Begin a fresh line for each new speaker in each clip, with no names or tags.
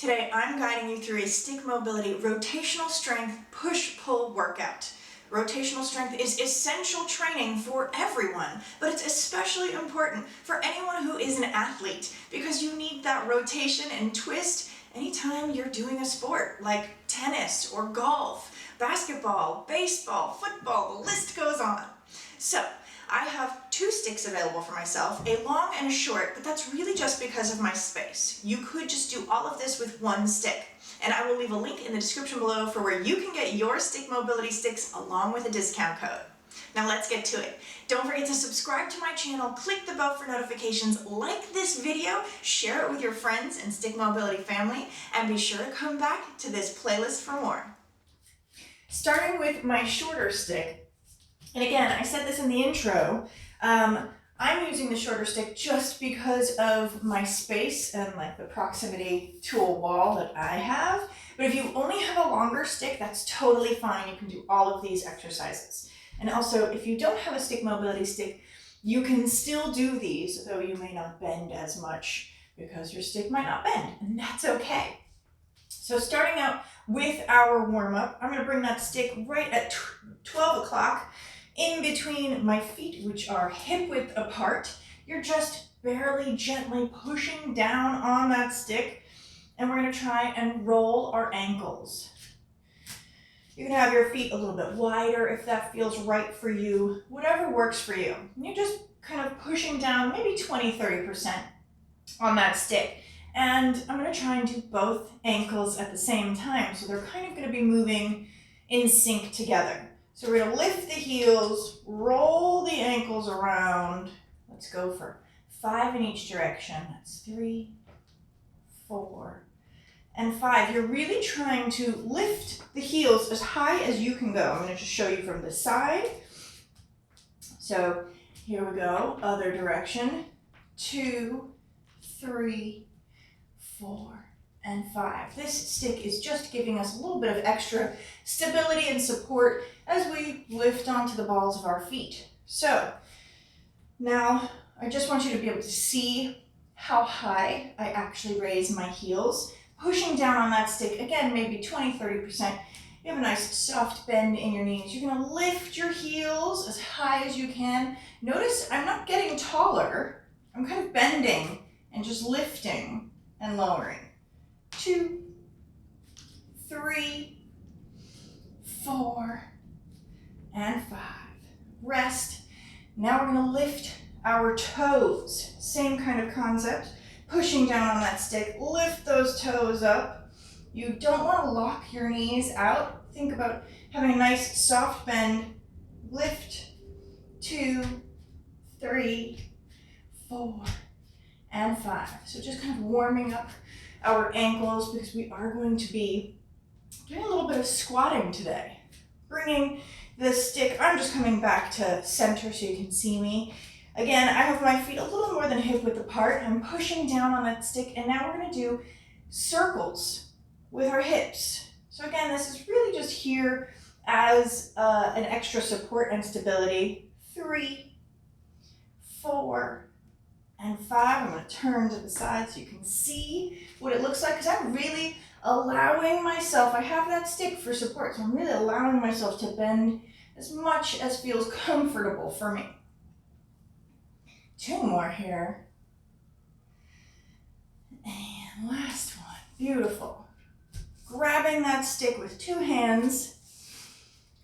Today, I'm guiding you through a stick mobility rotational strength push-pull workout. Rotational strength is essential training for everyone, but it's especially important for anyone who is an athlete because you need that rotation and twist anytime you're doing a sport like tennis or golf, basketball, baseball, football, the list goes on. So, I have two sticks available for myself, a long and a short, but that's really just because of my space. You could just do all of this with one stick, and I will leave a link in the description below for where you can get your stick mobility sticks along with a discount code. Now let's get to it. Don't forget to subscribe to my channel, click the bell for notifications, like this video, share it with your friends and stick mobility family, and be sure to come back to this playlist for more. Starting with my shorter stick, and again, I said this in the intro, I'm using the shorter stick just because of my space and like the proximity to a wall that I have. But if you only have a longer stick, that's totally fine. You can do all of these exercises. And also, if you don't have a stick mobility stick, you can still do these, though you may not bend as much because your stick might not bend, and that's okay. So starting out with our warm-up, I'm going to bring that stick right at 12 o'clock. In between my feet, which are hip width apart. You're just barely gently pushing down on that stick, and we're going to try and roll our ankles. You can have your feet a little bit wider if that feels right for you, whatever works for you. And you're just kind of pushing down maybe 20-30% on that stick. And I'm going to try and do both ankles at the same time, so they're kind of going to be moving in sync together. So we're going to lift the heels, roll the ankles around. Let's go for 5 in each direction. That's 3, 4, and 5. You're really trying to lift the heels as high as you can go. I'm going to just show you from the side. So here we go, other direction. 2, 3, 4. And 5. This stick is just giving us a little bit of extra stability and support as we lift onto the balls of our feet. So now I just want you to be able to see how high I actually raise my heels. Pushing down on that stick, again, maybe 20-30%. You have a nice soft bend in your knees. You're going to lift your heels as high as you can. Notice I'm not getting taller. I'm kind of bending and just lifting and lowering. 2, 3, 4, and 5. Rest. Now we're going to lift our toes. Same kind of concept. Pushing down on that stick. Lift those toes up. You don't want to lock your knees out. Think about having a nice soft bend. Lift. 2, 3, 4, and 5. So just kind of warming up our ankles because we are going to be doing a little bit of squatting today. Bringing the stick, I'm just coming back to center so you can see me. Again, I have my feet a little more than hip width apart. I'm pushing down on that stick, and now we're going to do circles with our hips. So again, this is really just here as an extra support and stability. 3, 4, and 5. I'm going to turn to the side so you can see what it looks like because I'm really allowing myself, I have that stick for support, so I'm really allowing myself to bend as much as feels comfortable for me. 2 more here. And last one. Beautiful. Grabbing that stick with 2 hands.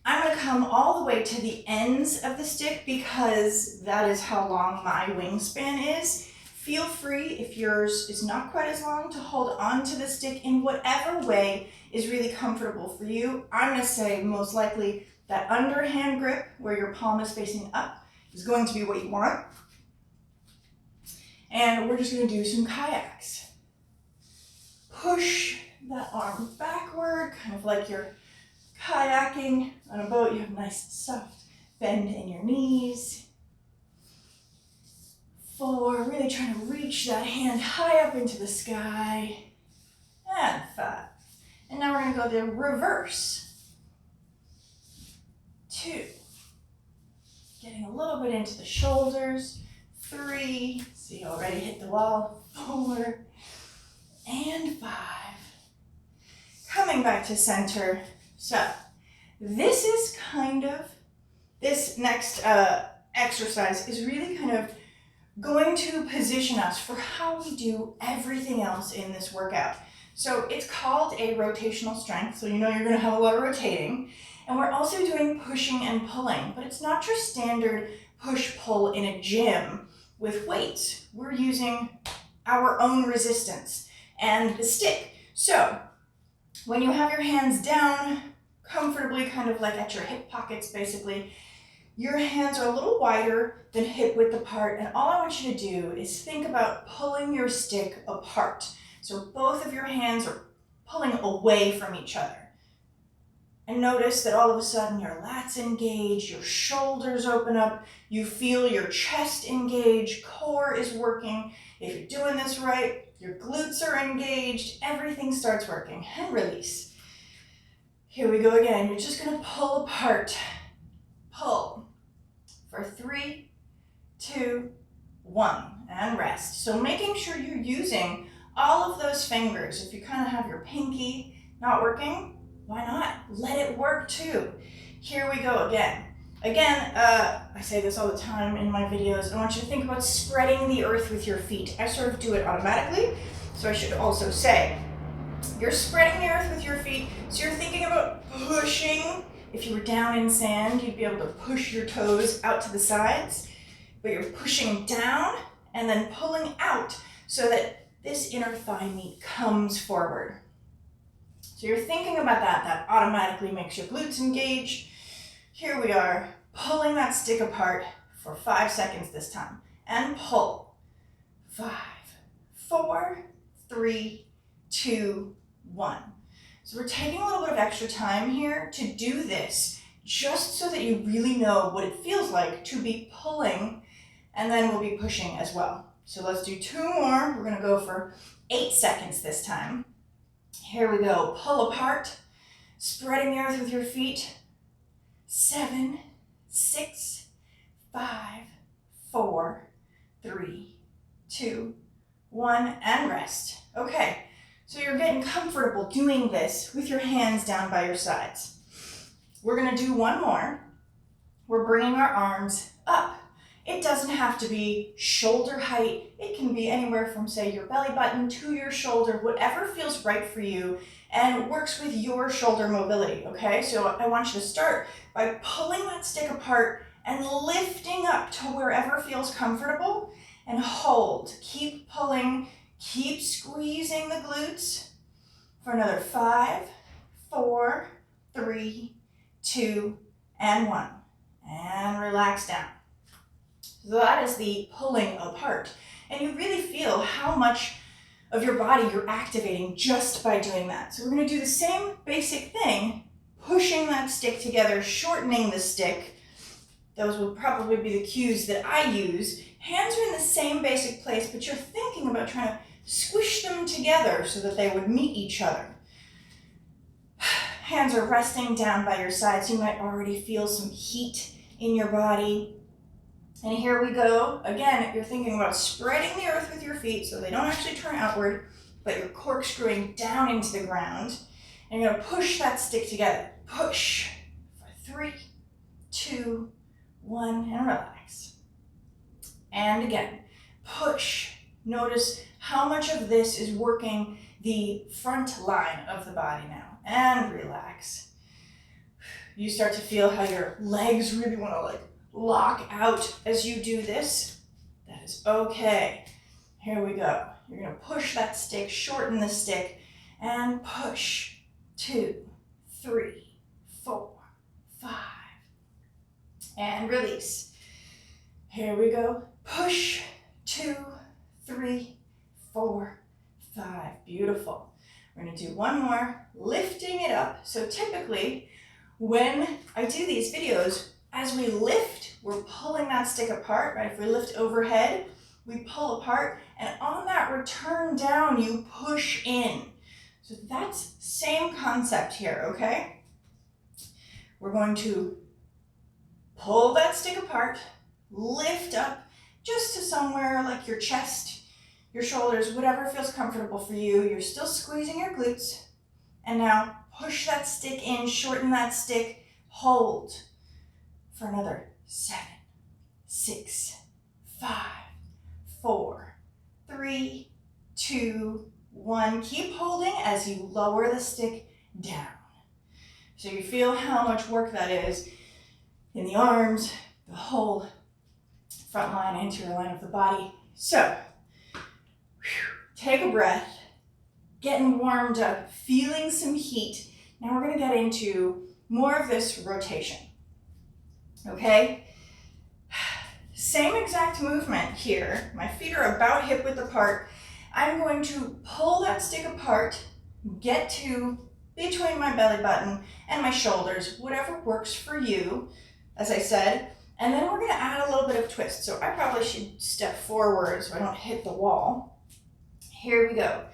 I'm going to come all the way to the ends of the stick because that is how long my wingspan is. Feel free, if yours is not quite as long, to hold on to the stick in whatever way is really comfortable for you. I'm going to say most likely that underhand grip where your palm is facing up is going to be what you want. And we're just going to do some kayaks. Push that arm backward, kind of like you're kayaking on a boat. You have a nice soft bend in your knees. 4, really trying to reach that hand high up into the sky. And 5. And now we're going to go the reverse. 2. Getting a little bit into the shoulders. 3. See, already hit the wall. 4. And 5. coming back to center. So this is this next exercise is really kind of going to position us for how we do everything else in this workout. So it's called a rotational strength, so you know you're going to have a lot of rotating. And we're also doing pushing and pulling, but it's not your standard push-pull in a gym with weights. We're using our own resistance and the stick. So when you have your hands down comfortably, kind of like at your hip pockets basically, your hands are a little wider than hip width apart, and all I want you to do is think about pulling your stick apart. So both of your hands are pulling away from each other. And notice that all of a sudden your lats engage, your shoulders open up, you feel your chest engage, core is working. If you're doing this right, your glutes are engaged, everything starts working. And release. Here we go again. You're just going to pull apart. Pull for 3, 2, 1, and rest. So making sure you're using all of those fingers. If you kind of have your pinky not working, why not? Let it work too. Here we go again. Again, I say this all the time in my videos. I want you to think about spreading the earth with your feet. I sort of do it automatically, so I should also say, you're spreading the earth with your feet, so you're thinking about pushing. If you were down in sand, you'd be able to push your toes out to the sides, but you're pushing down and then pulling out so that this inner thigh meat comes forward. So you're thinking about that. That automatically makes your glutes engage. Here we are, pulling that stick apart for 5 seconds this time. And pull. 5, 4, 3, 2, 1. So we're taking a little bit of extra time here to do this, just so that you really know what it feels like to be pulling, and then we'll be pushing as well. So let's do 2 more. We're gonna go for 8 seconds this time. Here we go, pull apart, spreading the earth with your feet. 7, 6, 5, 4, 3, 2, 1, and rest. Okay, so you're getting comfortable doing this with your hands down by your sides. We're gonna do one more. We're bringing our arms up. It doesn't have to be shoulder height. It can be anywhere from, say, your belly button to your shoulder, whatever feels right for you and works with your shoulder mobility, okay? So I want you to start by pulling that stick apart and lifting up to wherever feels comfortable and hold. Keep pulling, keep squeezing the glutes for another 5, 4, 3, 2, and 1. And relax down. So that is the pulling apart. And you really feel how much of your body you're activating just by doing that. So we're going to do the same basic thing, pushing that stick together, shortening the stick. Those will probably be the cues that I use. Hands are in the same basic place, but you're thinking about trying to squish them together so that they would meet each other. Hands are resting down by your sides. You might already feel some heat in your body. And here we go. Again, you're thinking about spreading the earth with your feet so they don't actually turn outward, but you're corkscrewing down into the ground. And you're going to push that stick together. Push for 3, 2, 1, and relax. And again, push. Notice how much of this is working the front line of the body now. And relax. You start to feel how your legs really want to lock out as you do this. That is okay. Here we go. You're going to push that stick, shorten the stick, and push. 2, 3, 4, 5. And release. Here we go. Push. 2, 3, 4, 5. Beautiful. We're going to do one more, lifting it up. So typically, when I do these videos, as we lift, we're pulling that stick apart, right? If we lift overhead, we pull apart, and on that return down, you push in. So that's same concept here, okay? We're going to pull that stick apart, lift up just to somewhere like your chest, your shoulders, whatever feels comfortable for you. You're still squeezing your glutes. And now push that stick in, shorten that stick, hold for another 7, 6, 5, 4, 3, 2, 1. Keep holding as you lower the stick down. So you feel how much work that is in the arms, the whole front line, anterior line of the body. So, take a breath, getting warmed up, feeling some heat. Now we're gonna get into more of this rotation, okay? Same exact movement here. My feet are about hip width apart. I'm going to pull that stick apart, get to between my belly button and my shoulders, whatever works for you, as I said. And then we're gonna add a little bit of twist. So I probably should step forward so I don't hit the wall. Here we go.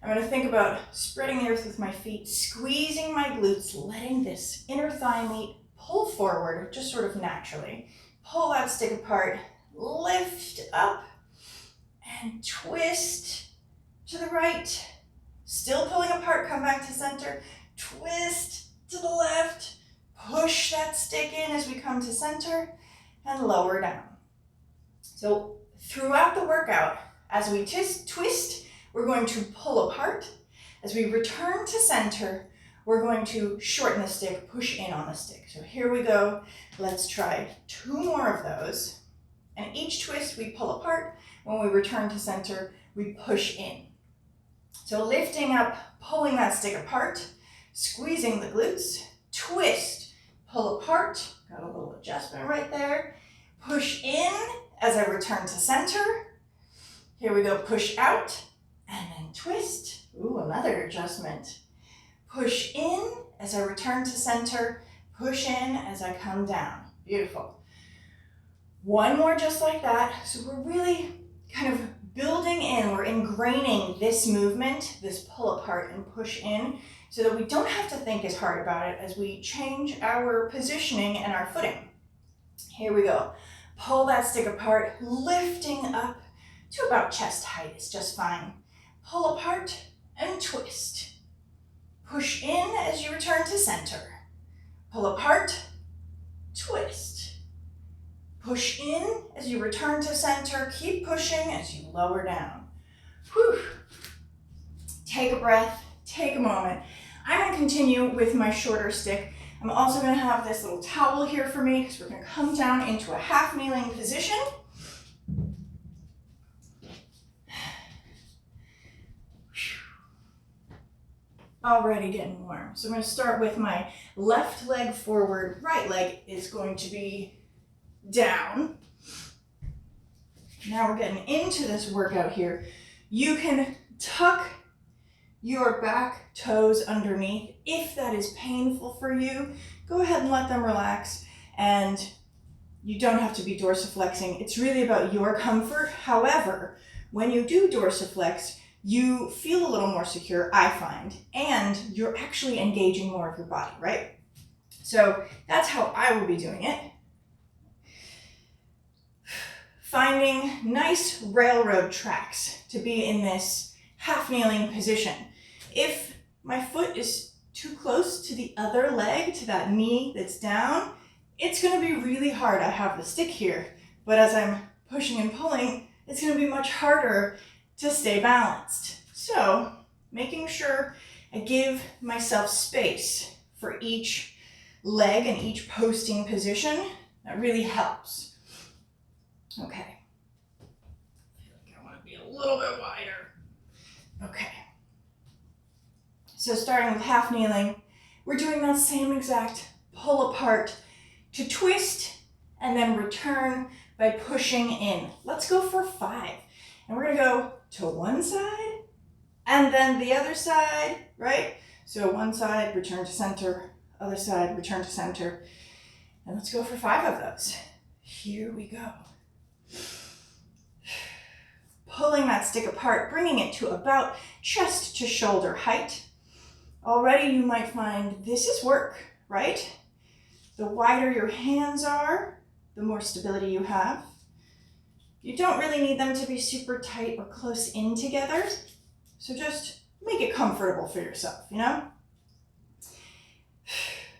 I'm gonna think about spreading the earth with my feet, squeezing my glutes, letting this inner thigh meat pull forward, just sort of naturally. Pull that stick apart, lift up, and twist to the right. Still pulling apart, come back to center. Twist to the left, push that stick in as we come to center, and lower down. So throughout the workout, as we twist, we're going to pull apart. As we return to center, we're going to shorten the stick, push in on the stick. So here we go. Let's try 2 more of those. And each twist we pull apart. When we return to center, we push in. So lifting up, pulling that stick apart, squeezing the glutes, twist, pull apart. Got a little adjustment right there. Push in as I return to center. Here we go, push out and then twist. Ooh, another adjustment. Push in as I return to center, push in as I come down. Beautiful. 1 more just like that. So we're really kind of building in, we're ingraining this movement, this pull apart and push in, so that we don't have to think as hard about it as we change our positioning and our footing. Here we go. Pull that stick apart, lifting up to about chest height is just fine. Pull apart and twist. Push in as you return to center. Pull apart, twist. Push in as you return to center. Keep pushing as you lower down. Whew. Take a breath, take a moment. I'm gonna continue with my shorter stick. I'm also gonna have this little towel here for me because we're gonna come down into a half kneeling position. Already getting warm. So I'm going to start with my left leg forward, right leg is going to be down. Now we're getting into this workout here. You can tuck your back toes underneath. If that is painful for you, go ahead and let them relax, and you don't have to be dorsiflexing. It's really about your comfort. However, when you do dorsiflex, you feel a little more secure, I find, and you're actually engaging more of your body, right? So that's how I will be doing it. Finding nice railroad tracks to be in this half kneeling position. If my foot is too close to the other leg, to that knee that's down, it's gonna be really hard. I have the stick here, but as I'm pushing and pulling, it's gonna be much harder to stay balanced. So making sure I give myself space for each leg and each posting position, that really helps. Okay. I feel like I want to be a little bit wider. Okay. So starting with half kneeling, we're doing that same exact pull apart to twist and then return by pushing in. Let's go for 5. And we're gonna go to one side and then the other side, right? So one side, return to center, other side, return to center. And let's go for 5 of those. Here we go. Pulling that stick apart, bringing it to about chest to shoulder height. Already you might find this is work, right? The wider your hands are, the more stability you have. You don't really need them to be super tight or close in together. So just make it comfortable for yourself, you know?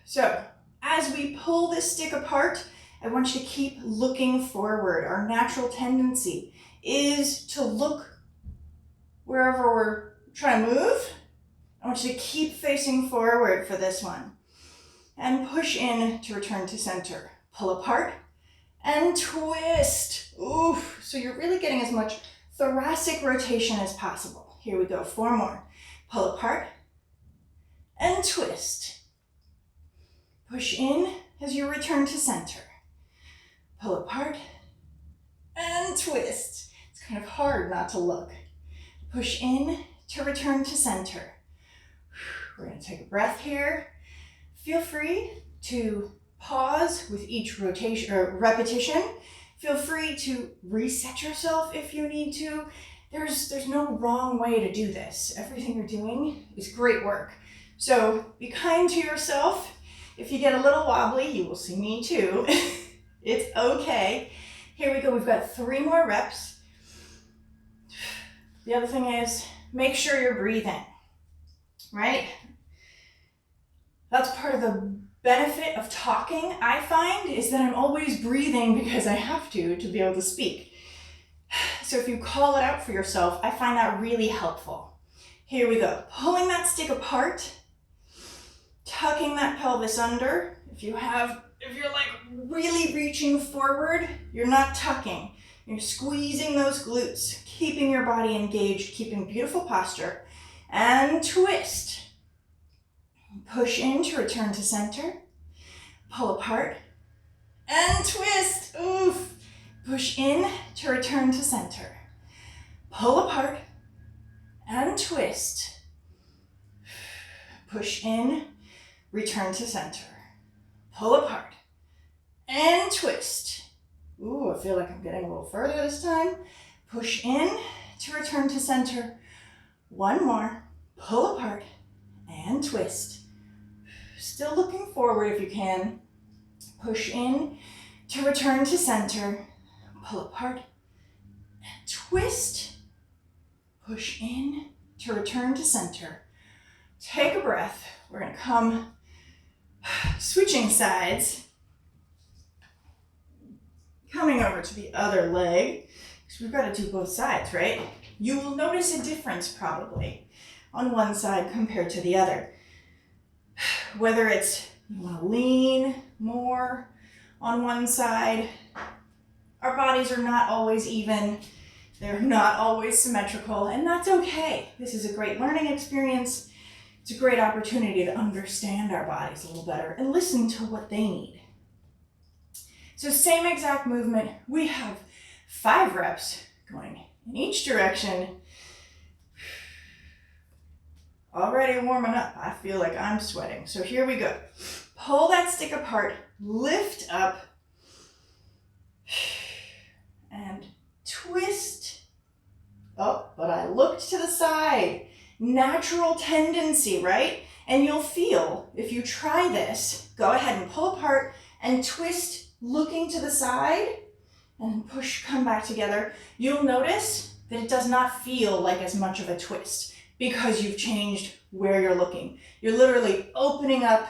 So as we pull this stick apart, I want you to keep looking forward. Our natural tendency is to look wherever we're trying to move. I want you to keep facing forward for this one. And push in to return to center. Pull apart and twist. Oof. So you're really getting as much thoracic rotation as possible. Here we go, 4 more. Pull apart and twist. Push in as you return to center. Pull apart and twist. It's kind of hard not to look. Push in to return to center. We're going to take a breath here. Feel free to pause with each rotation or repetition. Feel free to reset yourself if you need to. There's no wrong way to do this. Everything you're doing is great work. So be kind to yourself. If you get a little wobbly, you will see me too. It's okay. Here we go. We've got 3 more reps. The other thing is make sure you're breathing, right? That's part of the benefit of talking, I find, is that I'm always breathing because I have to be able to speak. So if you call it out for yourself, I find that really helpful. Here we go. Pulling that stick apart, tucking that pelvis under. If you're like really reaching forward, you're not tucking. You're squeezing those glutes, keeping your body engaged, keeping beautiful posture, and twist. Push in to return to center. Pull apart and twist. Oof. Push in to return to center. Pull apart and twist. Push in, return to center. Pull apart and twist. Ooh, I feel like I'm getting a little further this time. Push in to return to center. 1 more. Pull apart and twist. Still looking forward if you can. Push in to return to center. Pull apart and twist. Push in to return to center. Take a breath. We're going to come switching sides. Coming over to the other leg, because we've got to do both sides, right? You will notice a difference probably on one side compared to the other. Whether it's you want to lean more on one side, our bodies are not always even, they're not always symmetrical, and that's okay. This is a great learning experience. It's a great opportunity to understand our bodies a little better and listen to what they need. So same exact movement. We have 5 reps going in each direction. Already warming up. I feel like I'm sweating. So here we go. Pull that stick apart, lift up, and twist. Oh, but I looked to the side. Natural tendency, right? And you'll feel, if you try this, go ahead and pull apart and twist, looking to the side, and push, come back together. You'll notice that it does not feel like as much of a twist because you've changed where you're looking. You're literally opening up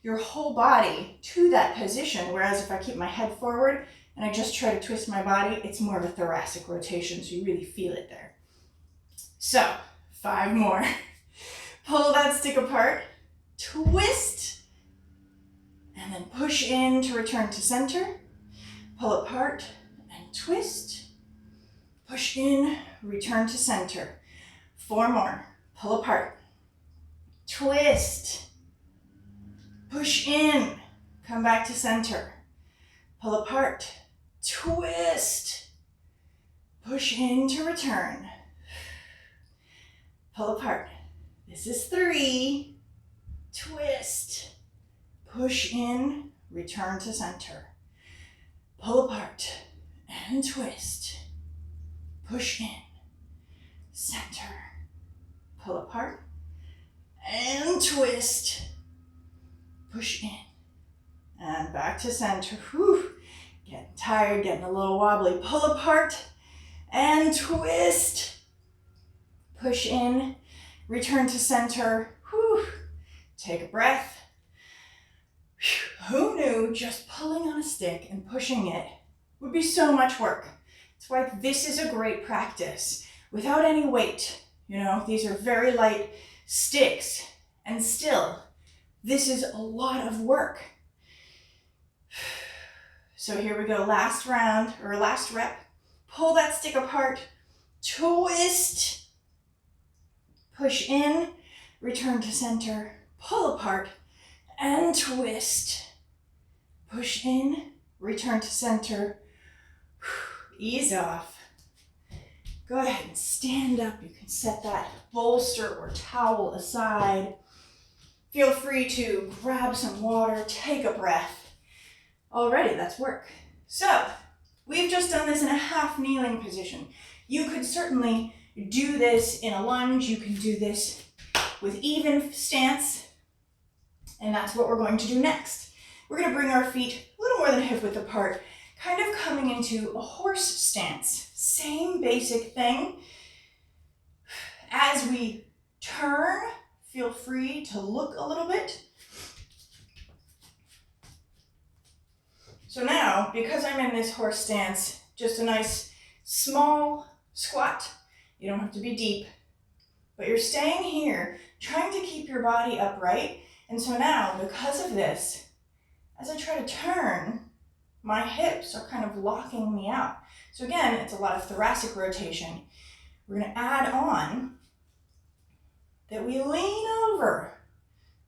your whole body to that position, whereas if I keep my head forward and I just try to twist my body, it's more of a thoracic rotation, so you really feel it there. So, 5 more. Pull that stick apart, twist, and then push in to return to center. Pull apart and twist. Push in, return to center. 4 more. Pull apart. Twist. Push in. Come back to center. Pull apart. Twist. Push in to return. Pull apart. This is 3. Twist. Push in. Return to center. Pull apart and twist. Push in. Center. Pull apart and twist. Push in. And back to center. Whew. Getting tired, getting a little wobbly. Pull apart and twist. Push in. Return to center. Whew. Take a breath. Who knew just pulling on a stick and pushing it would be so much work? That's why this is a great practice without any weight. You know, these are very light sticks, and still, this is a lot of work. So here we go, last round, or last rep. Pull that stick apart, twist, push in, return to center, pull apart, and twist. Push in, return to center, ease off. Go ahead and stand up. You can set that bolster or towel aside. Feel free to grab some water, take a breath. Already, that's work. So, we've just done this in a half kneeling position. You could certainly do this in a lunge. You can do this with even stance. And that's what we're going to do next. We're going to bring our feet a little more than hip width apart, kind of coming into a horse stance. Same basic thing. As we turn, feel free to look a little bit. So now, because I'm in this horse stance, just a nice small squat. You don't have to be deep, but you're staying here, trying to keep your body upright. And so now, because of this, as I try to turn, my hips are kind of locking me out. So again, it's a lot of thoracic rotation. We're going to add on that we lean over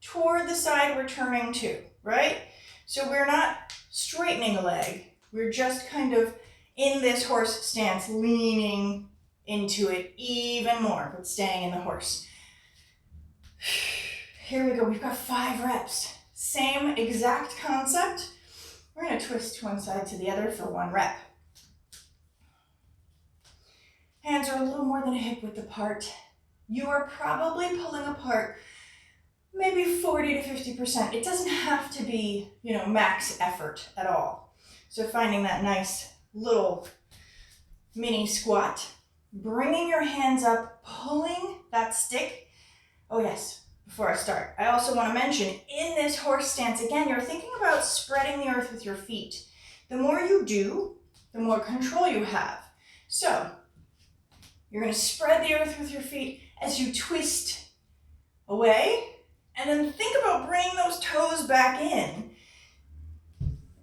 toward the side we're turning to, right? So we're not straightening a leg. We're just kind of in this horse stance, leaning into it even more, but staying in the horse. Here we go, we've got 5 reps. Same exact concept. We're gonna twist one side to the other for 1 rep. Hands are a little more than a hip width apart. You are probably pulling apart maybe 40 to 50%. It doesn't have to be, max effort at all. So finding that nice little mini squat, bringing your hands up, pulling that stick. Oh yes, before I start, I also want to mention in this horse stance, again, you're thinking about spreading the earth with your feet. The more you do, the more control you have. So you're going to spread the earth with your feet as you twist away. And then think about bringing those toes back in.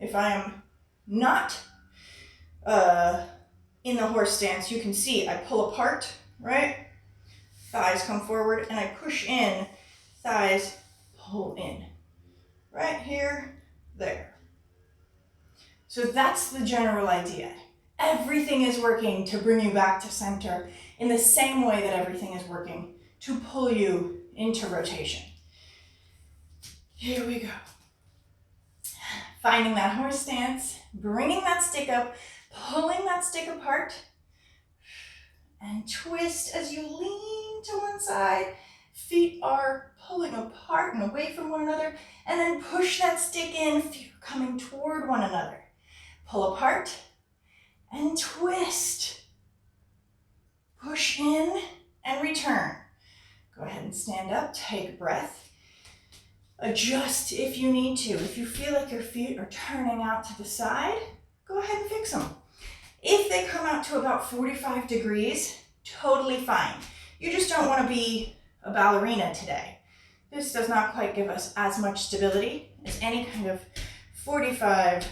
If I am not in the horse stance, you can see I pull apart, right? Thighs come forward and I push in, thighs pull in. Right here, there. So that's the general idea. Everything is working to bring you back to center in the same way that everything is working to pull you into rotation. Here we go. Finding that horse stance, bringing that stick up, pulling that stick apart, and twist as you lean to one side. Feet are pulling apart and away from one another, and then push that stick in, feet are coming toward one another. Pull apart and twist. Push in and return. Go ahead and stand up, take a breath. Adjust if you need to. If you feel like your feet are turning out to the side, go ahead and fix them. If they come out to about 45 degrees, totally fine. You just don't want to be a ballerina today. This does not quite give us as much stability as any kind of 45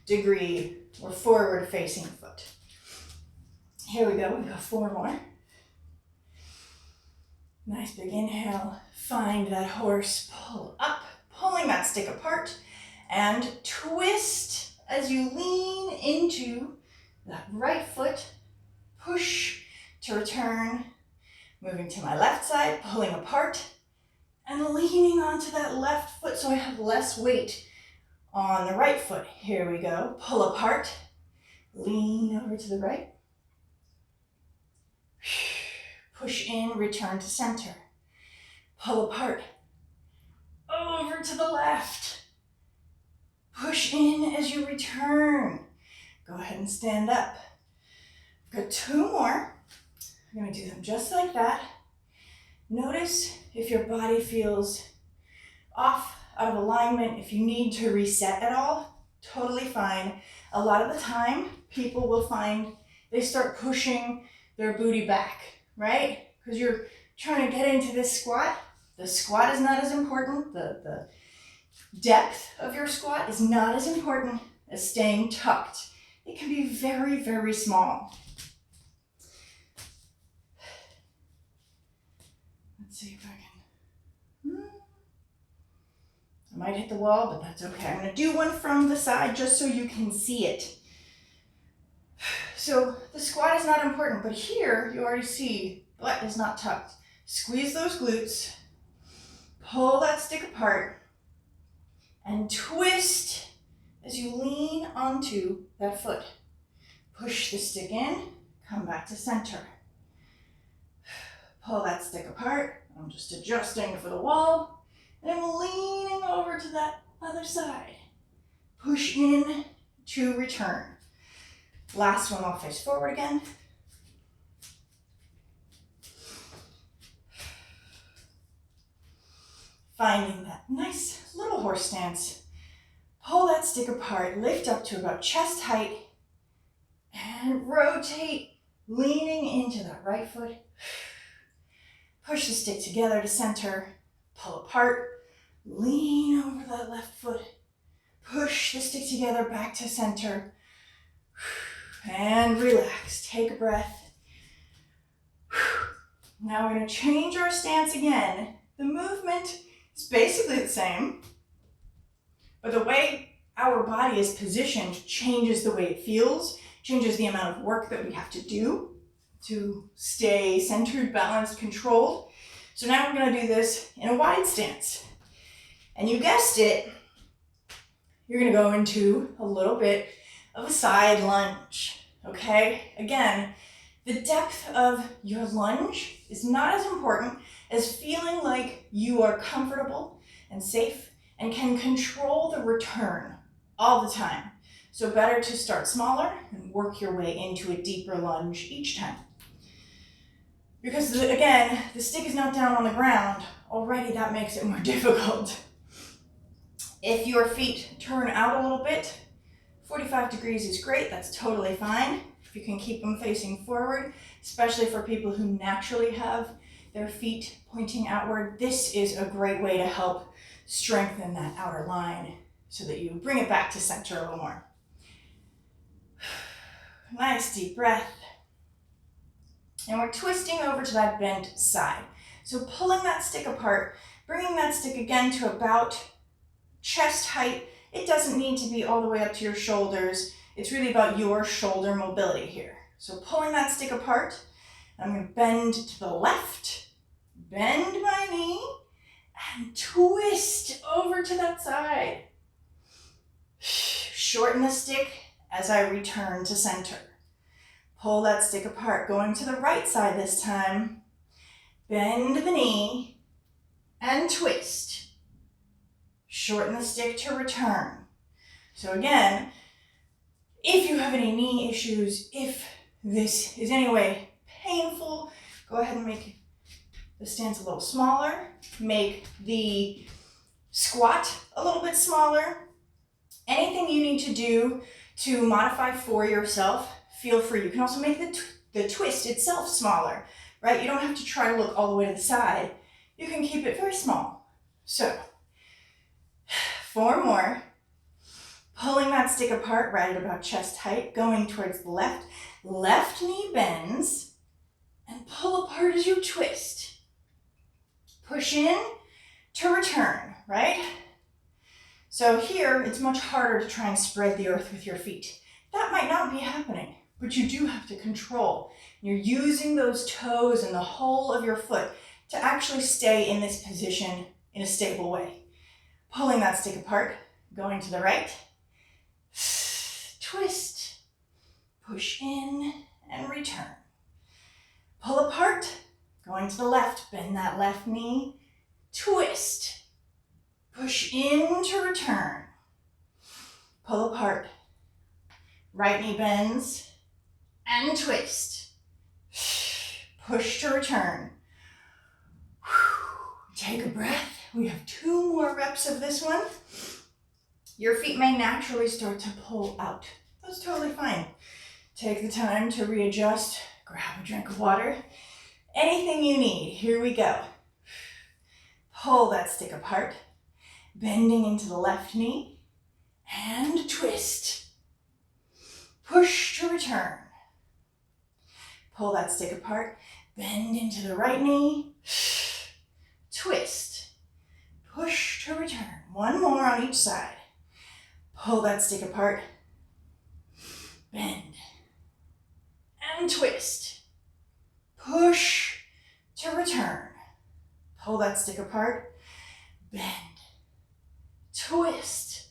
degree or forward facing foot. Here we go, we've got 4 more. Nice big inhale, find that horse, pull up, pulling that stick apart, and twist as you lean into that right foot, push to return, moving to my left side, pulling apart, and leaning onto that left foot so I have less weight on the right foot. Here we go, pull apart, lean over to the right, push in, return to center. Pull apart, over to the left. Push in as you return. Go ahead and stand up. Got 2 more. I'm going to do them just like that. Notice if your body feels off out of alignment, if you need to reset at all, totally fine. A lot of the time, people will find they start pushing their booty back, right? Because you're trying to get into this squat. The squat is not as important. The depth of your squat is not as important as staying tucked. It can be very, very small. Let's see if I can. I might hit the wall, but that's okay. I'm going to do one from the side just so you can see it. So the squat is not important, but here you already see butt is not tucked. Squeeze those glutes, pull that stick apart, and twist as you lean onto that foot. Push the stick in, come back to center. Pull that stick apart. I'm just adjusting for the wall, and I'm leaning over to that other side. Push in to return. Last one, I'll face forward again. Finding that nice little horse stance. Pull that stick apart, lift up to about chest height, and rotate, leaning into that right foot. Push the stick together to center, pull apart, lean over that left foot, push the stick together back to center, and relax. Take a breath. Now we're going to change our stance again. The movement is basically the same, but the way our body is positioned changes the way it feels, changes the amount of work that we have to do to stay centered, balanced, controlled. So now we're going to do this in a wide stance. And you guessed it, you're going to go into a little bit of a side lunge, okay? Again, the depth of your lunge is not as important as feeling like you are comfortable and safe and can control the return all the time. So better to start smaller and work your way into a deeper lunge each time. Because again, the stick is not down on the ground. Already that makes it more difficult. If your feet turn out a little bit, 45 degrees is great, that's totally fine. If you can keep them facing forward, especially for people who naturally have their feet pointing outward, this is a great way to help strengthen that outer line so that you bring it back to center a little more. Nice deep breath. And we're twisting over to that bent side. So pulling that stick apart, bringing that stick again to about chest height. It doesn't need to be all the way up to your shoulders. It's really about your shoulder mobility here. So pulling that stick apart, I'm going to bend to the left, bend my knee, and twist over to that side. Shorten the stick as I return to center. Pull that stick apart, going to the right side this time. Bend the knee and twist. Shorten the stick to return. So again, if you have any knee issues, if this is any way painful, go ahead and make the stance a little smaller. Make the squat a little bit smaller. Anything you need to do to modify for yourself, feel free. You can also make the twist itself smaller, right? You don't have to try to look all the way to the side. You can keep it very small. So, 4 more. Pulling that stick apart right at about chest height, going towards the left. Left knee bends, and pull apart as you twist. Push in to return, right? So here, it's much harder to try and spread the earth with your feet. That might not be happening, but you do have to control. You're using those toes and the whole of your foot to actually stay in this position in a stable way. Pulling that stick apart, going to the right. Twist, push in, and return. Pull apart, going to the left, bend that left knee, twist, push in to return. Pull apart, right knee bends, and twist. Push to return. Take a breath. We have 2 more reps of this one. Your feet may naturally start to pull out. That's totally fine. Take the time to readjust, grab a drink of water, anything you need. Here we go. Pull that stick apart, bending into the left knee, and twist. Push to return. Pull that stick apart, bend into the right knee, twist. Push to return. 1 more on each side. Pull that stick apart, bend, and twist. Push to return. Pull that stick apart, bend, twist,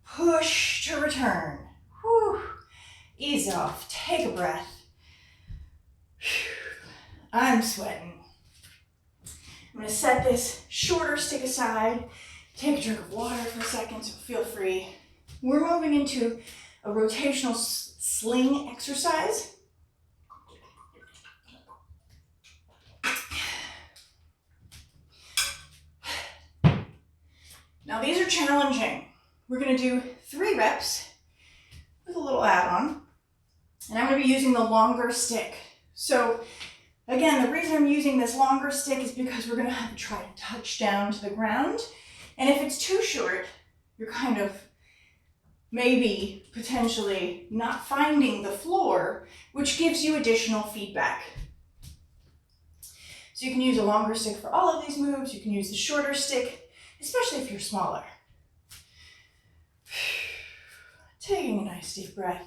push to return. Whew. Ease off, take a breath. I'm sweating. I'm going to set this shorter stick aside, take a drink of water for a second, so feel free. We're moving into a rotational sling exercise. Now these are challenging. We're going to do 3 reps with a little add-on, and I'm going to be using the longer stick. So again, the reason I'm using this longer stick is because we're going to have to try to touch down to the ground, and if it's too short, you're kind of maybe potentially not finding the floor, which gives you additional feedback. So you can use a longer stick for all of these moves. You can use the shorter stick, especially if you're smaller. Taking a nice deep breath.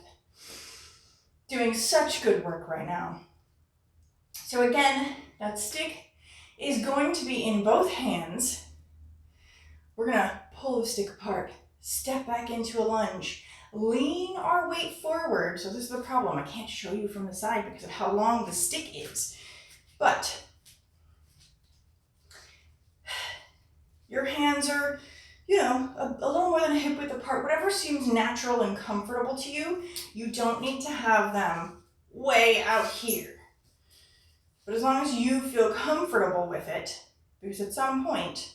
Doing such good work right now. So again, that stick is going to be in both hands. We're gonna pull the stick apart, step back into a lunge, lean our weight forward. So this is the problem. I can't show you from the side because of how long the stick is. But your hands are, a little more than a hip width apart. Whatever seems natural and comfortable to you, you don't need to have them way out here. But as long as you feel comfortable with it, because at some point,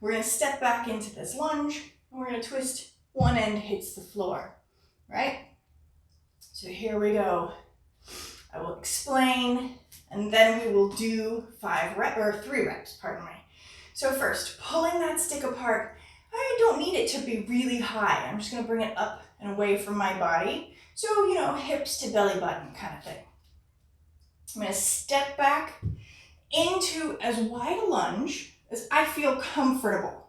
we're going to step back into this lunge, and we're going to twist, one end hits the floor, right? So here we go. I will explain, and then we will do 3 reps, pardon me. So first, pulling that stick apart, I don't need it to be really high. I'm just going to bring it up and away from my body. So, hips to belly button kind of thing. I'm going to step back into as wide a lunge as I feel comfortable,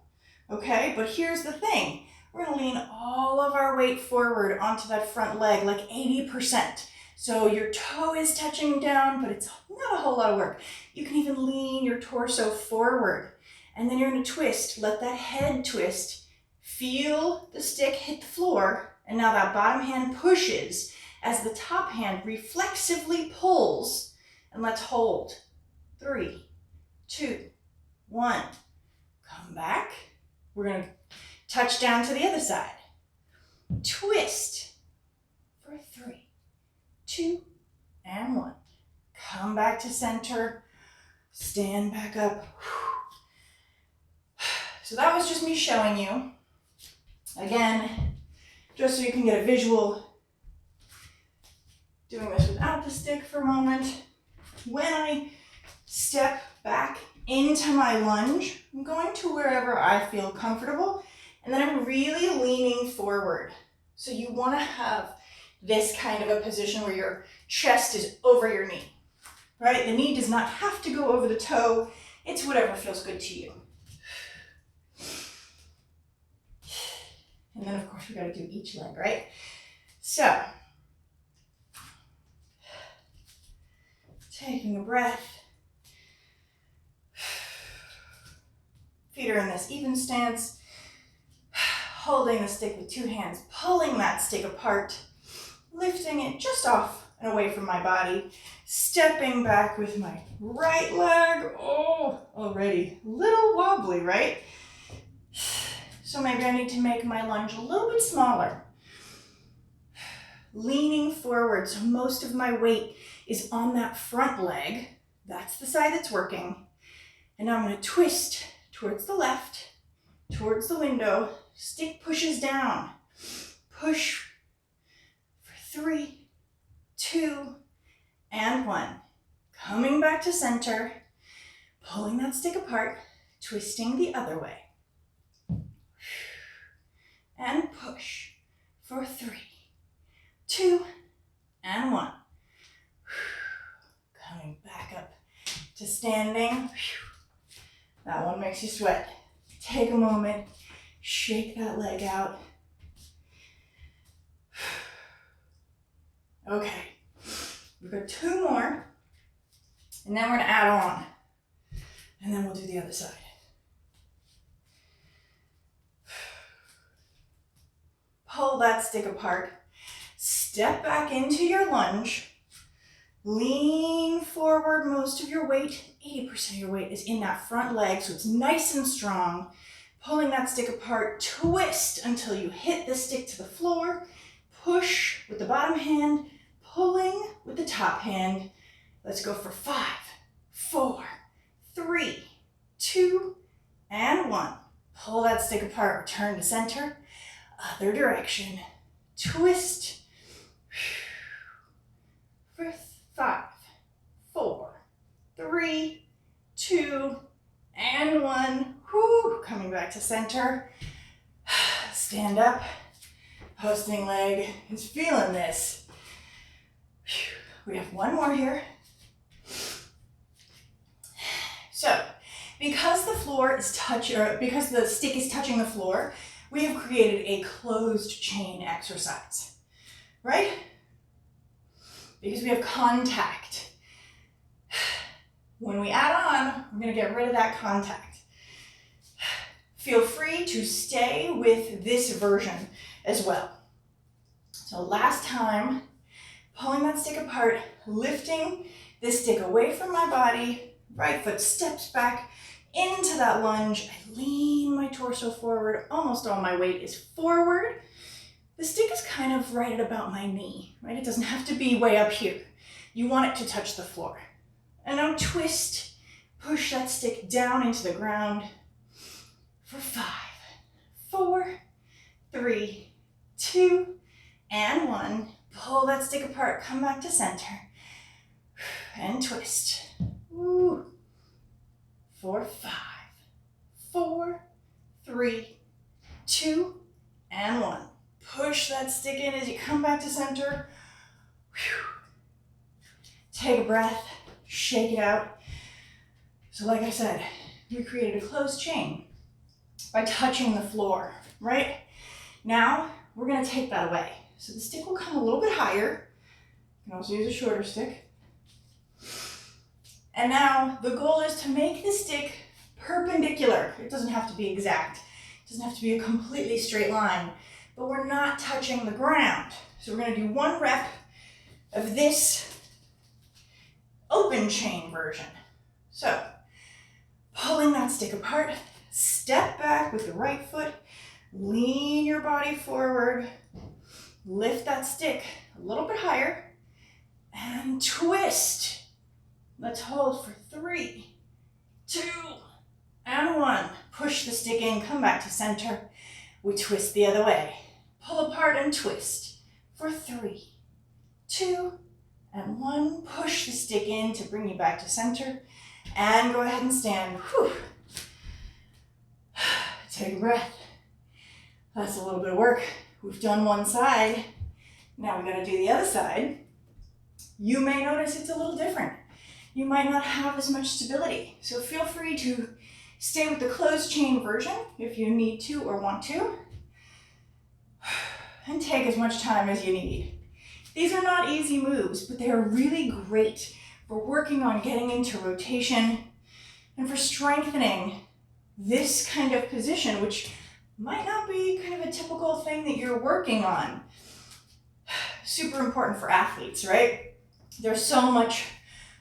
okay? But here's the thing. We're going to lean all of our weight forward onto that front leg, like 80%. So your toe is touching down, but it's not a whole lot of work. You can even lean your torso forward. And then you're going to twist. Let that head twist. Feel the stick hit the floor. And now that bottom hand pushes as the top hand reflexively pulls. And let's hold. 3, 2, 1. Come back. We're going to touch down to the other side. Twist for 3, 2, and 1. Come back to center. Stand back up. So that was just me showing you. Again, just so you can get a visual, doing this without the stick for a moment. When I step back into my lunge, I'm going to wherever I feel comfortable, and then I'm really leaning forward. So you want to have this kind of a position where your chest is over your knee, right? The knee does not have to go over the toe. It's whatever feels good to you. And then of course we got to do each leg, right? So, taking a breath. Feet are in this even stance. Holding the stick with 2 hands, pulling that stick apart, lifting it just off and away from my body, stepping back with my right leg. Oh, already a little wobbly, right? So maybe I need to make my lunge a little bit smaller. Leaning forward, so most of my weight is on that front leg. That's the side that's working. And now I'm going to twist towards the left, towards the window. Stick pushes down. Push for 3, 2, and 1. Coming back to center, pulling that stick apart, twisting the other way. And push for 3, 2, and 1. Coming back up to standing. That one makes you sweat. Take a moment, shake that leg out. Okay, we've got 2 more, and then we're gonna add on, and then we'll do the other side. Pull that stick apart, step back into your lunge, lean forward. Most of your weight, 80% of your weight is in that front leg, so it's nice and strong. Pulling that stick apart, twist until you hit the stick to the floor, push with the bottom hand, pulling with the top hand. Let's go for 5, 4, 3, 2, and 1. Pull that stick apart, return to center, other direction, twist for 5, 4, 3, 2, and 1. Whew. Coming back to center. Stand up. Posting leg is feeling this. We have 1 more here. So, because because the stick is touching the floor, we have created a closed chain exercise, right? Because we have contact. When we add on, we're going to get rid of that contact. Feel free to stay with this version as well. So last time, pulling that stick apart, lifting this stick away from my body, right foot steps back into that lunge. I lean my torso forward. Almost all my weight is forward. The stick is kind of right at about my knee, right? It doesn't have to be way up here. You want it to touch the floor. And now twist, push that stick down into the ground for 5, 4, 3, 2, and 1. Pull that stick apart, come back to center, and twist. Woo. For 5, 4, 3, 2, and 1. Push that stick in as you come back to center. Take a breath, shake it out. So like I said, we created a closed chain by touching the floor, right? Now, we're gonna take that away. So the stick will come a little bit higher. You can also use a shorter stick. And now the goal is to make the stick perpendicular. It doesn't have to be exact. It doesn't have to be a completely straight line, but we're not touching the ground. So we're gonna do 1 rep of this open chain version. So, pulling that stick apart, step back with the right foot, lean your body forward, lift that stick a little bit higher, and twist. Let's hold for 3, 2, and 1. Push the stick in, come back to center. We twist the other way. Pull apart and twist for 3, 2, and 1. Push the stick in to bring you back to center. And go ahead and stand. Whew. Take a breath. That's a little bit of work. We've done one side. Now we gotta do the other side. You may notice it's a little different. You might not have as much stability. So feel free to stay with the closed chain version if you need to or want to. And take as much time as you need. These are not easy moves, but they are really great for working on getting into rotation and for strengthening this kind of position, which might not be kind of a typical thing that you're working on. Super important for athletes, right? There's so much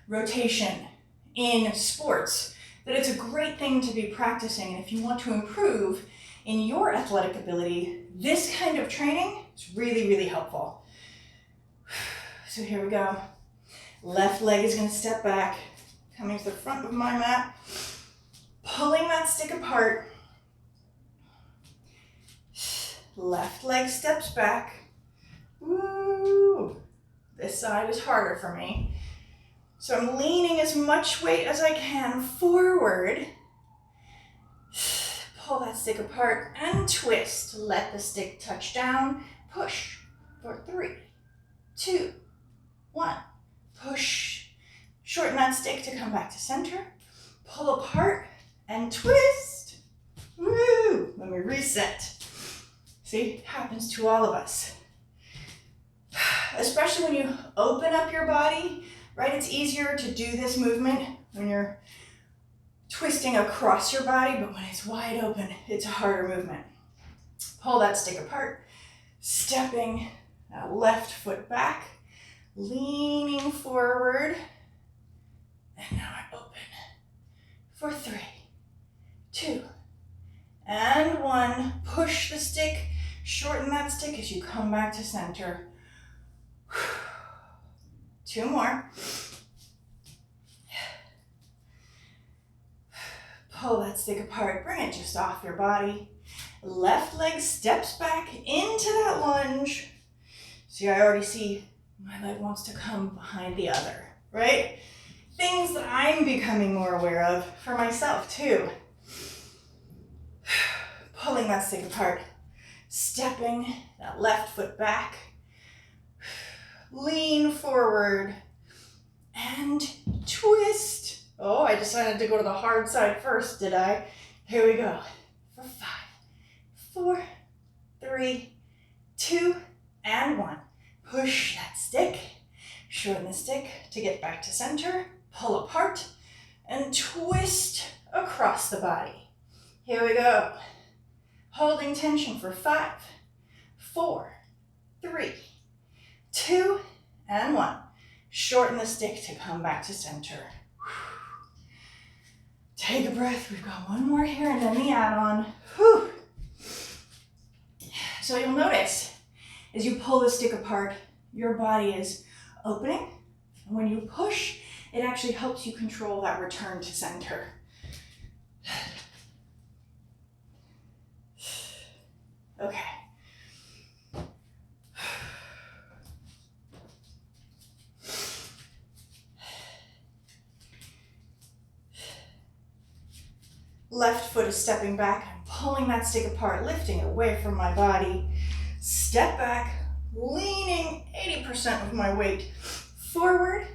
rotation in sports that it's a great thing to be practicing. And if you want to improve in your athletic ability, this kind of training is really, really helpful. So here we go. Left leg is going to step back, coming to the front of my mat. pulling that stick apart. Left leg steps back. Woo! This side is harder for me. So I'm leaning as much weight as I can forward. Pull that stick apart and twist. Let the stick touch down. Push for 3, 2, 1. Push. Shorten that stick to come back to center. Pull apart and twist. Woo! Let me reset. See, it happens to all of us. Especially when you open up your body, right? It's easier to do this movement when you're twisting across your body, but when it's wide open, it's a harder movement. Pull that stick apart, stepping that left foot back, leaning forward, and now I open for 3, 2, and 1. Push the stick, shorten that stick as you come back to center. 2 more. Pull that stick apart, bring it just off your body. Left leg steps back into that lunge. See, I already see my leg wants to come behind the other, right? Things that I'm becoming more aware of for myself too. Pulling that stick apart, stepping that left foot back, lean forward, and twist. Oh, I decided to go to the hard side first, did I? Here we go. For 5, 4, 3, 2, and 1. Push that stick, shorten the stick to get back to center, pull apart, and twist across the body. Here we go. Holding tension for 5, 4, 3, 2, and 1. Shorten the stick to come back to center. Take a breath. We've got one more here and then the add-on. Whew. So you'll notice as you pull the stick apart, your body is opening. And when you push, it actually helps you control that return to center. Okay. Left foot is stepping back. I'm pulling that stick apart, lifting it away from my body. Step back, leaning 80% of my weight forward,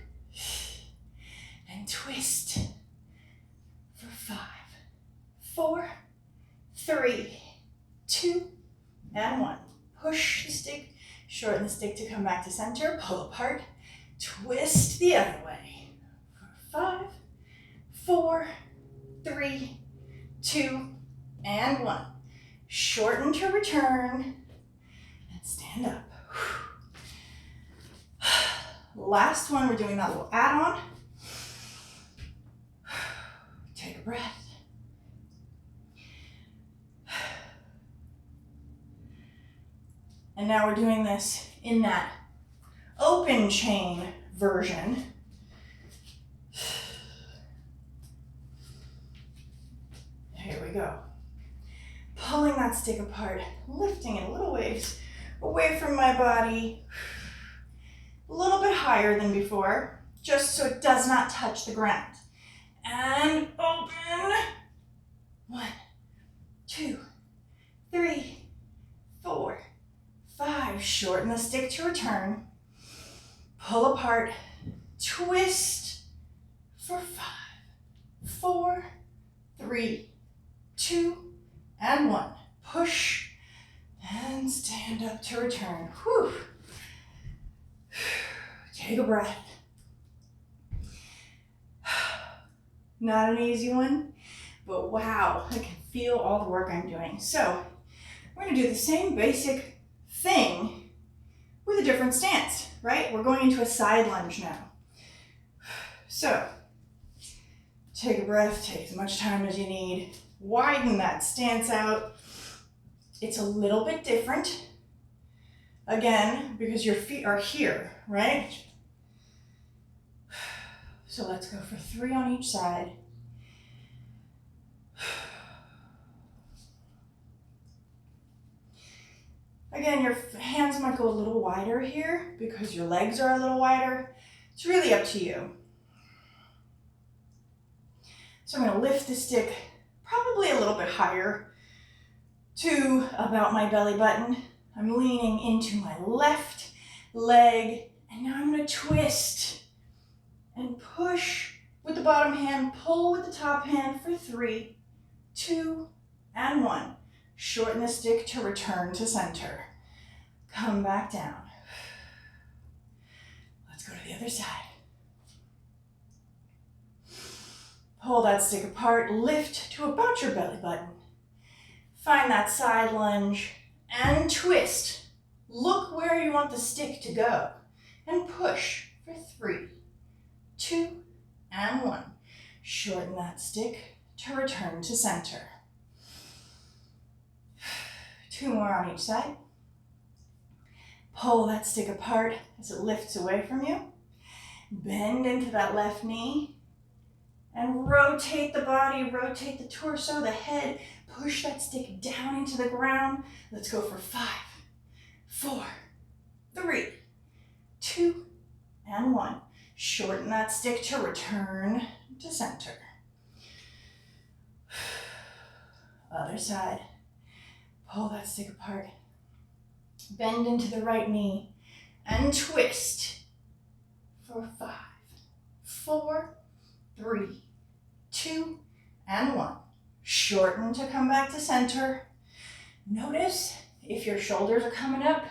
and twist for 5, 4, 3, 2, and 1. Push the stick, shorten the stick to come back to center, pull apart, twist the other way. For 5, 4, 3, 2, and 1. Shorten to return, and stand up. Last one, we're doing that little add-on. Take a breath. And now we're doing this in that open chain version. Here we go. Pulling that stick apart, lifting it a little ways away from my body. A little bit higher than before, just so it does not touch the ground. And open. 1, 2, 3, 4, 5. Shorten the stick to return. Pull apart. Twist for 5, 4, 3, 2, and 1. Push and stand up to return. Whew. Take a breath. Not an easy one, but wow, I can feel all the work I'm doing. So we're gonna do the same basic thing with a different stance, right? We're going into a side lunge now. So take a breath, take as much time as you need. Widen that stance out. It's a little bit different, again, because your feet are here, right? So let's go for 3 on each side. Again, your hands might go a little wider here because your legs are a little wider. It's really up to you. So I'm going to lift the stick probably a little bit higher to about my belly button. I'm leaning into my left leg, and now I'm going to twist and push with the bottom hand, pull with the top hand for 3, 2, and 1. Shorten the stick to return to center. Come back down. Let's go to the other side. Pull that stick apart, lift to about your belly button. Find that side lunge and twist. Look where you want the stick to go and push for 3, 2, and 1. Shorten that stick to return to center. 2 more on each side. Pull that stick apart as it lifts away from you. Bend into that left knee and rotate the body, rotate the torso, the head. Push that stick down into the ground. Let's go for 5, 4, 3, 2, and 1. Shorten that stick to return to center. Other side. Pull that stick apart. Bend into the right knee and twist for 5, 4, 3, 2, and 1. Shorten to come back to center. Notice if your shoulders are coming up.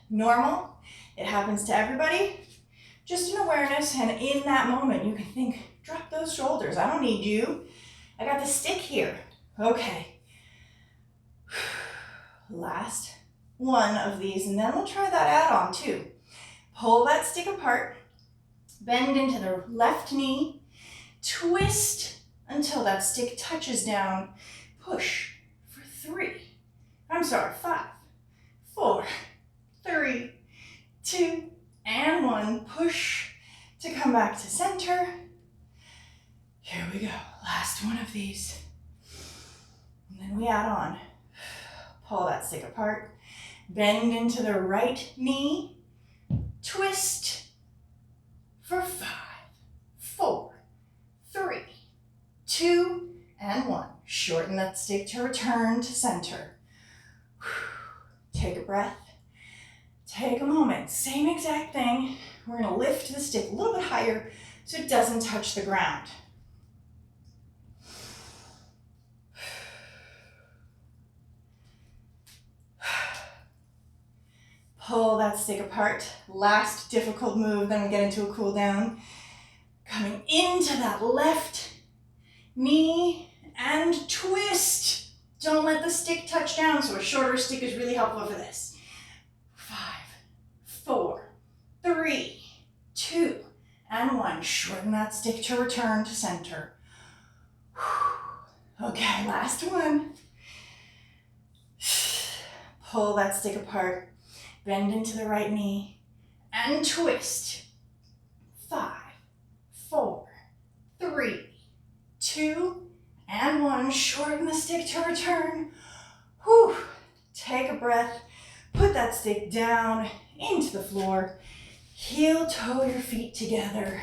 Normal. It happens to everybody. Just an awareness, and in that moment you can think, drop those shoulders. I don't need you. I got the stick here. Okay. Last one of these, and then we'll try that add-on too. Pull that stick apart, bend into the left knee, twist until that stick touches down, push for 5, 4, 3, 2, and 1. Push to come back to center. Here we go, last one of these. And then we add on. Pull that stick apart, bend into the right knee, twist for 5, 4, 3, 2, and 1. Shorten that stick to return to center. Take a breath. Take a moment. Same exact thing. We're going to lift the stick a little bit higher so it doesn't touch the ground. Pull that stick apart. Last difficult move, then we get into a cool down. Coming into that left knee and twist. Don't let the stick touch down, so a shorter stick is really helpful for this. 5, 4, 3, 2, and 1. Shorten that stick to return to center. Okay, last one. Pull that stick apart. Bend into the right knee and twist. 5, 4, 3, 2, and 1. Shorten the stick to return. Whew. Take a breath. Put that stick down into the floor. Heel toe your feet together.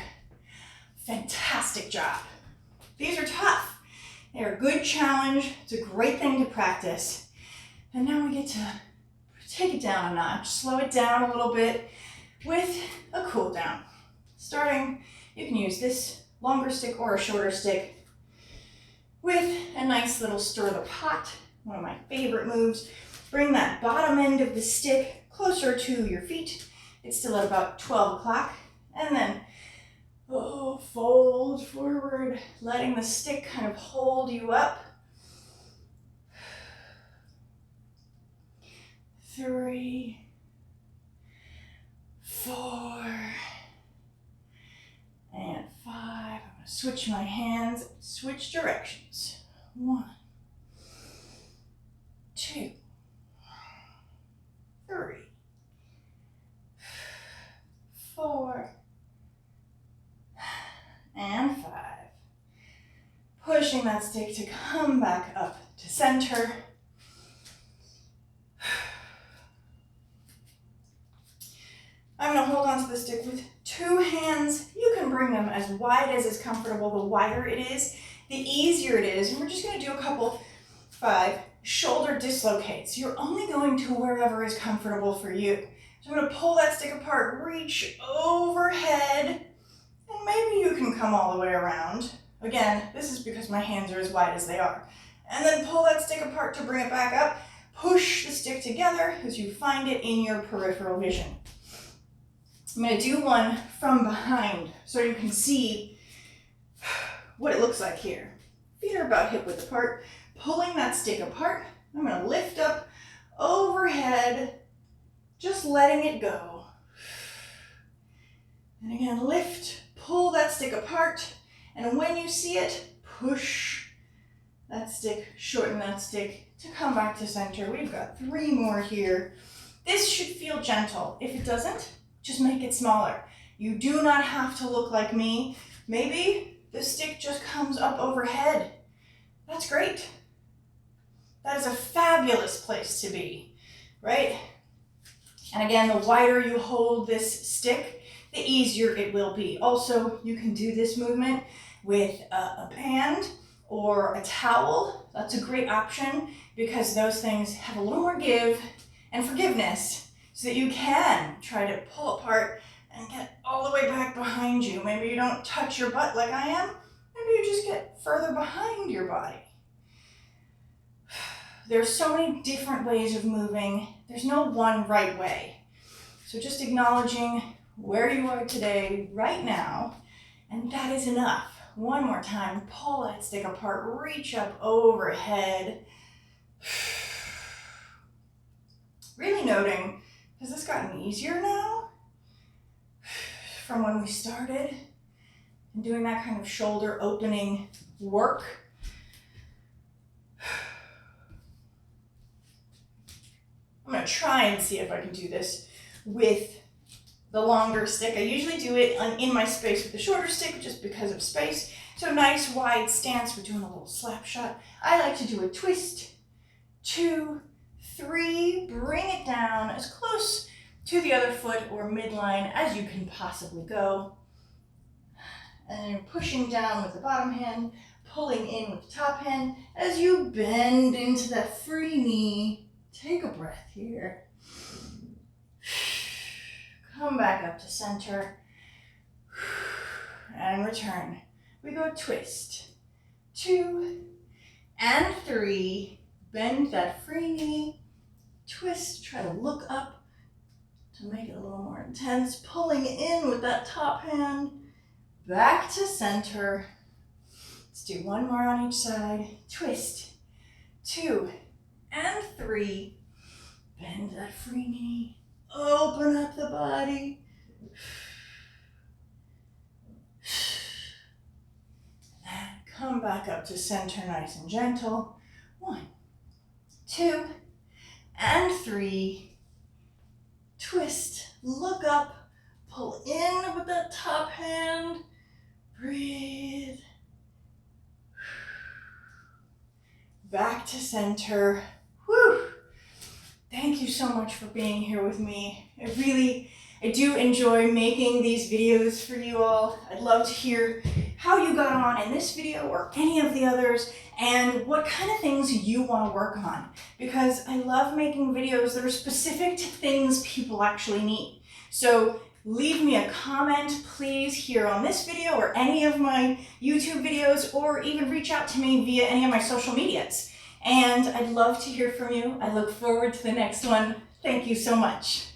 Fantastic job. These are tough. They're a good challenge. It's a great thing to practice. And now we get to take it down a notch, slow it down a little bit with a cool down. Starting, you can use this longer stick or a shorter stick with a nice little stir the pot, one of my favorite moves. Bring that bottom end of the stick closer to your feet. It's still at about 12 o'clock. And then, fold forward, letting the stick kind of hold you up. 3, 4, and 5. I'm going to switch my hands, switch directions. 1, 2, 3, 4, and 5. Push pushing that stick to come back up to center. I'm going to hold on to the stick with 2 hands. You can bring them as wide as is comfortable. The wider it is, the easier it is. And we're just going to do a couple, 5 shoulder dislocates. You're only going to wherever is comfortable for you. So I'm going to pull that stick apart, reach overhead, and maybe you can come all the way around. Again, this is because my hands are as wide as they are. And then pull that stick apart to bring it back up. Push the stick together as you find it in your peripheral vision. I'm going to do one from behind so you can see what it looks like here. Feet are about hip width apart. Pulling that stick apart, I'm going to lift up overhead, just letting it go. And again, lift, pull that stick apart, and when you see it, push that stick, shorten that stick to come back to center. We've got 3 more here. This should feel gentle. If it doesn't, just make it smaller. You do not have to look like me. Maybe the stick just comes up overhead. That's great. That is a fabulous place to be, right? And again, the wider you hold this stick, the easier it will be. Also, you can do this movement with a band or a towel. That's a great option because those things have a little more give and forgiveness so that you can try to pull apart and get all the way back behind you. Maybe you don't touch your butt like I am. Maybe you just get further behind your body. There's so many different ways of moving. There's no one right way. So just acknowledging where you are today, right now, and that is enough. One more time, pull that stick apart, reach up overhead. Really noting, has this gotten easier now from when we started? And doing that kind of shoulder opening work. I'm going to try and see if I can do this with the longer stick. I usually do it in my space with the shorter stick just because of space. So nice wide stance. We're doing a little slap shot. I like to do a twist, 2, 3, bring it down as close to the other foot or midline as you can possibly go. And then you're pushing down with the bottom hand, pulling in with the top hand as you bend into that free knee. Take a breath here. Come back up to center. And return. We go twist, 2 and 3. Bend that free knee. Twist, try to look up to make it a little more intense. Pulling in with that top hand. Back to center. Let's do one more on each side. Twist, 2 and 3. Bend that free knee. Open up the body. And come back up to center nice and gentle. 1, 2, and 3. Twist, look up, pull in with that top hand. Breathe. Back to center. Whew. Thank you so much for being here with me. I do enjoy making these videos for you all. I'd love to hear how you got on in this video or any of the others and what kind of things you want to work on, because I love making videos that are specific to things people actually need. So leave me a comment, please, here on this video or any of my YouTube videos, or even reach out to me via any of my social medias. And I'd love to hear from you. I look forward to the next one. Thank you so much.